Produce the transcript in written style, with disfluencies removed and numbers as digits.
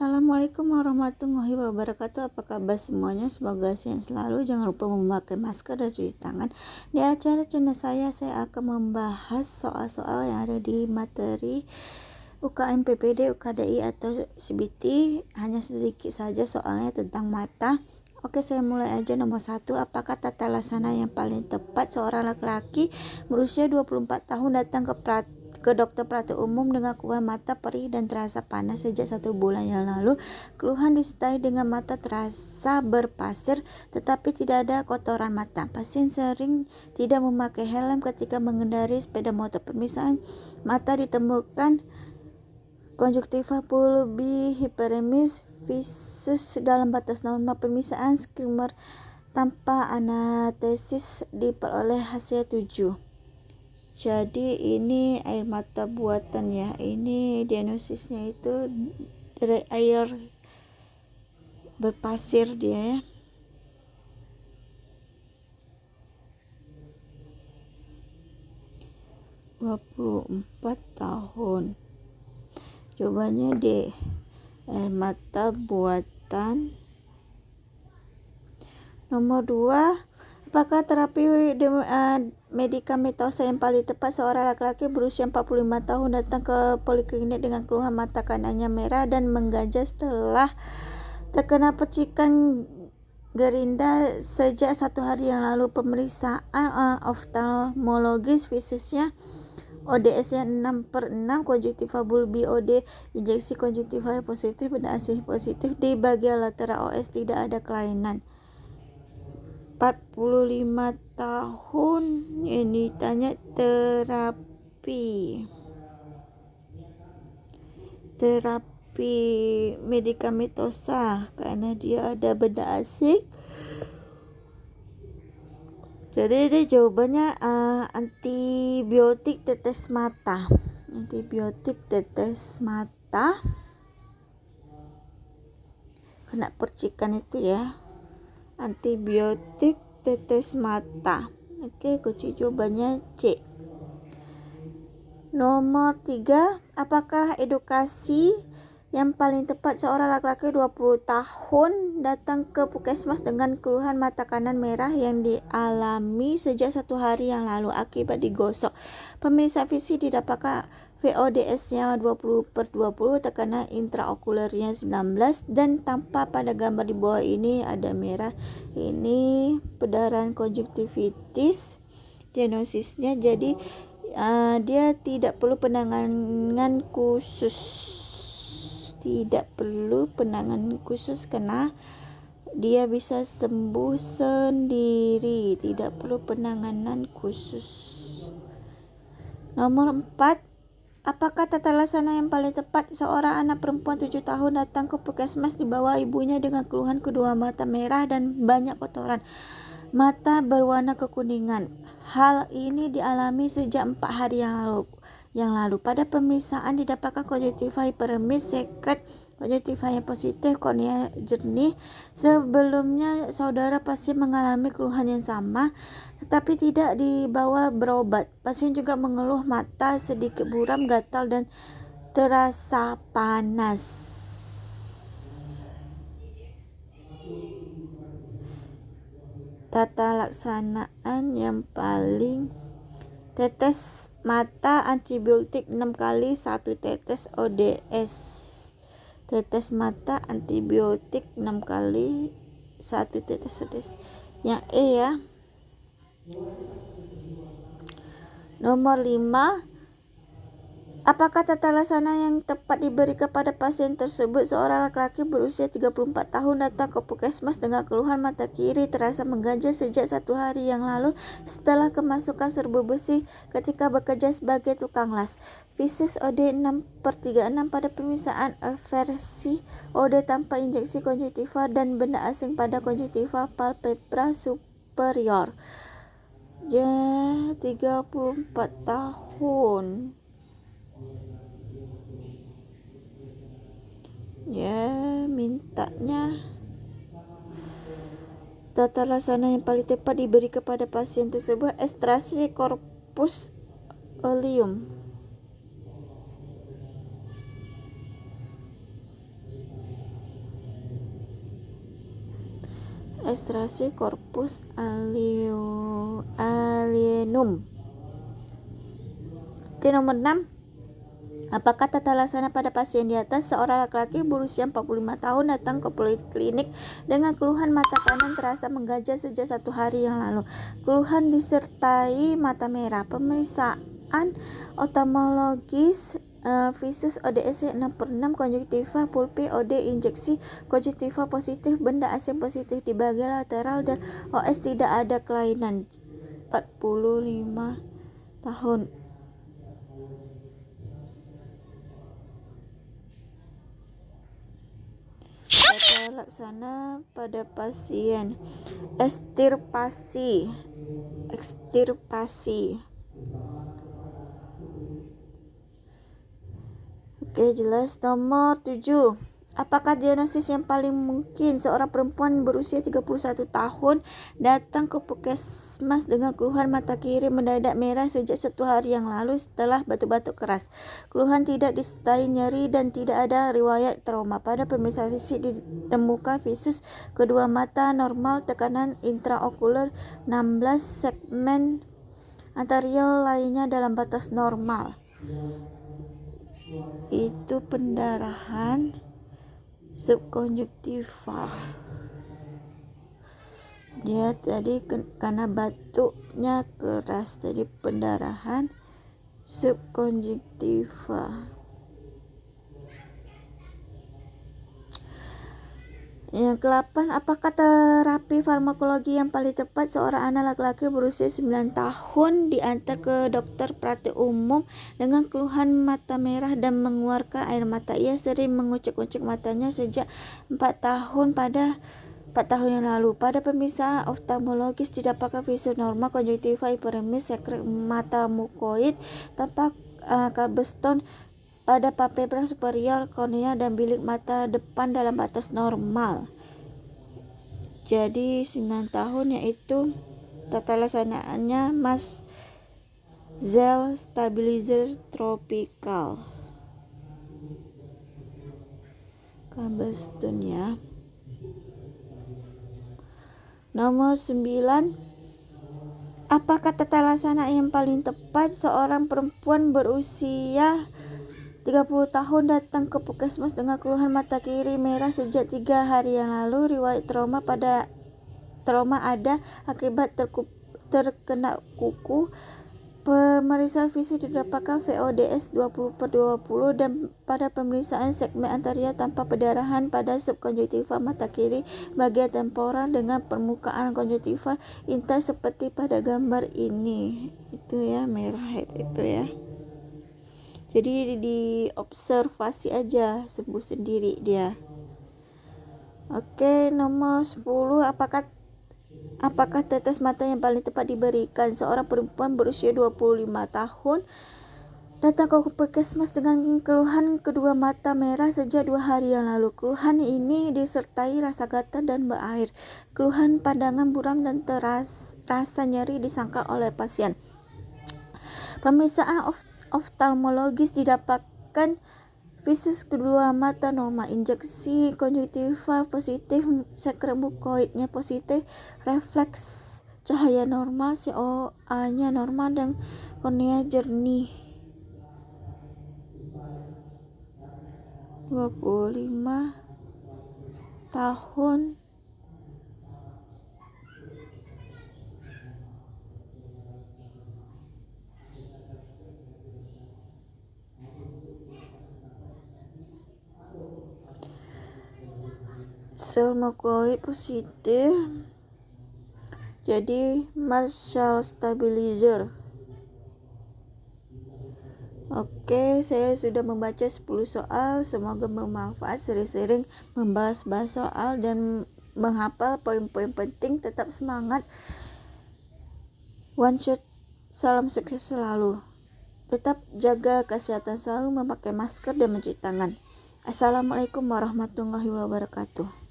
Assalamualaikum warahmatullahi wabarakatuh. Apa kabar semuanya? Semoga sehat selalu. Jangan lupa memakai masker dan cuci tangan. Di acara channel saya akan membahas soal-soal yang ada di materi UKM PPD, UKDI atau CBT. Hanya sedikit saja soalnya tentang mata. Oke, saya mulai aja. Nomor 1, apakah tata laksana yang paling tepat seorang laki-laki berusia 24 tahun datang ke dokter praktik umum dengan keluhan mata perih dan terasa panas sejak 1 bulan yang lalu? Keluhan disertai dengan mata terasa berpasir tetapi tidak ada kotoran mata. Pasien sering tidak memakai helm ketika mengendarai sepeda motor. Pemeriksaan mata ditemukan konjuktiva bulbi hiperemis visus dalam batas normal. Pemeriksaan skimmer tanpa anestesis diperoleh hasil 7. Jadi ini air mata buatan ya. Ini diagnosisnya itu dari air berpasir dia ya. (24 tahun). Jawabannya D, air mata buatan. Nomor 2, apakah terapi medikamentosa yang paling tepat seorang laki-laki berusia 45 tahun datang ke poliklinik dengan keluhan mata kanannya merah dan mengganjal setelah terkena percikan gerinda sejak 1 hari yang lalu? Pemeriksaan oftalmologis visusnya ODS-nya 6/6, konjuktiva bulbi OD, injeksi konjuktiva positif, benda asing positif. Di bagian lateral OS tidak ada kelainan. 45 tahun ini ditanya terapi medikamentosa karena dia ada benda asing. Jadi ini jawabannya antibiotik tetes mata. Antibiotik tetes mata kena percikan itu ya. Antibiotik tetes mata. Oke, kunci jawabannya C. Nomor 3, apakah edukasi yang paling tepat seorang laki-laki 20 tahun datang ke puskesmas dengan keluhan mata kanan merah yang dialami sejak 1 hari yang lalu akibat digosok? Pemeriksaan fisik didapatkan VODS-nya 20/20, tekanan intraokulernya 19 dan tampak pada gambar di bawah ini ada merah. Ini perdarahan konjungtivitis. Diagnosisnya jadi dia tidak perlu penanganan khusus. Tidak perlu penanganan khusus karena dia bisa sembuh sendiri, tidak perlu penanganan khusus. Nomor 4, apakah tata laksana yang paling tepat seorang anak perempuan 7 tahun datang ke puskesmas dibawa ibunya dengan keluhan kedua mata merah dan banyak kotoran mata berwarna kekuningan? Hal ini dialami sejak 4 hari yang lalu. Pada pemeriksaan didapatkan konjuktiva hiperemis, sekret konjuktiva yang positif, kornea jernih. Sebelumnya saudara pasien mengalami keluhan yang sama tetapi tidak dibawa berobat. Pasien juga mengeluh mata sedikit buram, gatal dan terasa panas. Tata laksanaan yang paling tetes mata antibiotik 6 kali 1 tetes ODS. Tetes mata antibiotik 6 kali 1 tetes ODS. Yang E ya. Nomor 5, apakah tata laksana yang tepat diberi kepada pasien tersebut? Seorang laki-laki berusia 34 tahun datang ke puskesmas dengan keluhan mata kiri terasa mengganjal sejak 1 hari yang lalu setelah kemasukan serbu besi ketika bekerja sebagai tukang las. Visus OD 6/36. Pada pemeriksaan versi OD tanpa injeksi konjuktiva dan benda asing pada konjuktiva palpebra superior. 34 tahun. Ya, mintanya tata laksana yang paling tepat diberi kepada pasien tersebut ekstraksi corpus oleum. Ekstraksi corpus alienum. Oke, nomor 6. Apakah tata laksana pada pasien di atas? Seorang laki-laki berusia 45 tahun datang ke poliklinik dengan keluhan mata kanan terasa menggajah sejak 1 hari yang lalu. Keluhan disertai mata merah. Pemeriksaan oftalmologis visus ODS 6/6 konjungtiva pulpi OD injeksi konjungtiva positif benda asing positif di bagian lateral dan OS tidak ada kelainan. 45 tahun. Tata laksana pada pasien ekstirpasi. Oke, jelas. Nomor 7. Apakah diagnosis yang paling mungkin? Seorang perempuan berusia 31 tahun datang ke puskesmas dengan keluhan mata kiri mendadak merah sejak 1 hari yang lalu setelah batuk-batuk keras. Keluhan tidak disertai nyeri dan tidak ada riwayat trauma. Pada pemeriksaan fisik ditemukan visus kedua mata normal, tekanan intraokuler 16, segmen anterior lainnya dalam batas normal. Itu pendarahan subkonjuktiva. Dia tadi karena batuknya keras, tadi pendarahan subkonjuktiva. Yang ke-8, apakah terapi farmakologi yang paling tepat? Seorang anak laki-laki berusia 9 tahun diantar ke dokter praktik umum dengan keluhan mata merah dan mengeluarkan air mata. Ia sering mengucek-ucek matanya sejak 4 tahun yang lalu. Pada pemeriksaan oftalmologis didapatkan visus normal, konjungtiva hiperemis, sekret mata mukoid tanpa carbstone pada palpebra superior, kornea dan bilik mata depan dalam batas normal. Jadi 9 tahun, yaitu tata laksanaannya Mazdzel stabilizer tropikal. Carbstone ya. Nomor 9. Apakah tata laksana yang paling tepat? Seorang perempuan berusia 30 tahun datang ke puskesmas dengan keluhan mata kiri merah sejak 3 hari yang lalu. Riwayat trauma ada akibat terkena kuku. Pemeriksaan fisik didapatkan VODS 20/20 dan pada pemeriksaan segmen anterior tanpa pendarahan pada subkonjungtiva mata kiri bagian temporal dengan permukaan konjungtiva intai seperti pada gambar ini. Itu ya, merah itu ya. Jadi diobservasi aja, sembuh sendiri dia. Oke, nomor 10. Apakah tetes mata yang paling tepat diberikan? Seorang perempuan berusia 25 tahun datang ke puskesmas dengan keluhan kedua mata merah sejak 2 hari yang lalu. Keluhan ini disertai rasa gatal dan berair. Keluhan pandangan buram dan rasa nyeri disangka oleh pasien. Pemeriksaan oftalmologis didapatkan visus kedua mata normal, injeksi konjungtiva positif, sekret mukoidnya positif, refleks cahaya normal, COA-nya normal dan kornea jernih. 25 tahun. Sel mukoid positif, jadi Mazdzel stabilizer. Oke, saya sudah membaca 10 soal. Semoga bermanfaat. Sering-sering membahas soal dan menghafal poin-poin penting. Tetap semangat. One shot, salam sukses selalu. Tetap jaga kesehatan selalu, memakai masker dan mencuci tangan. Assalamualaikum warahmatullahi wabarakatuh.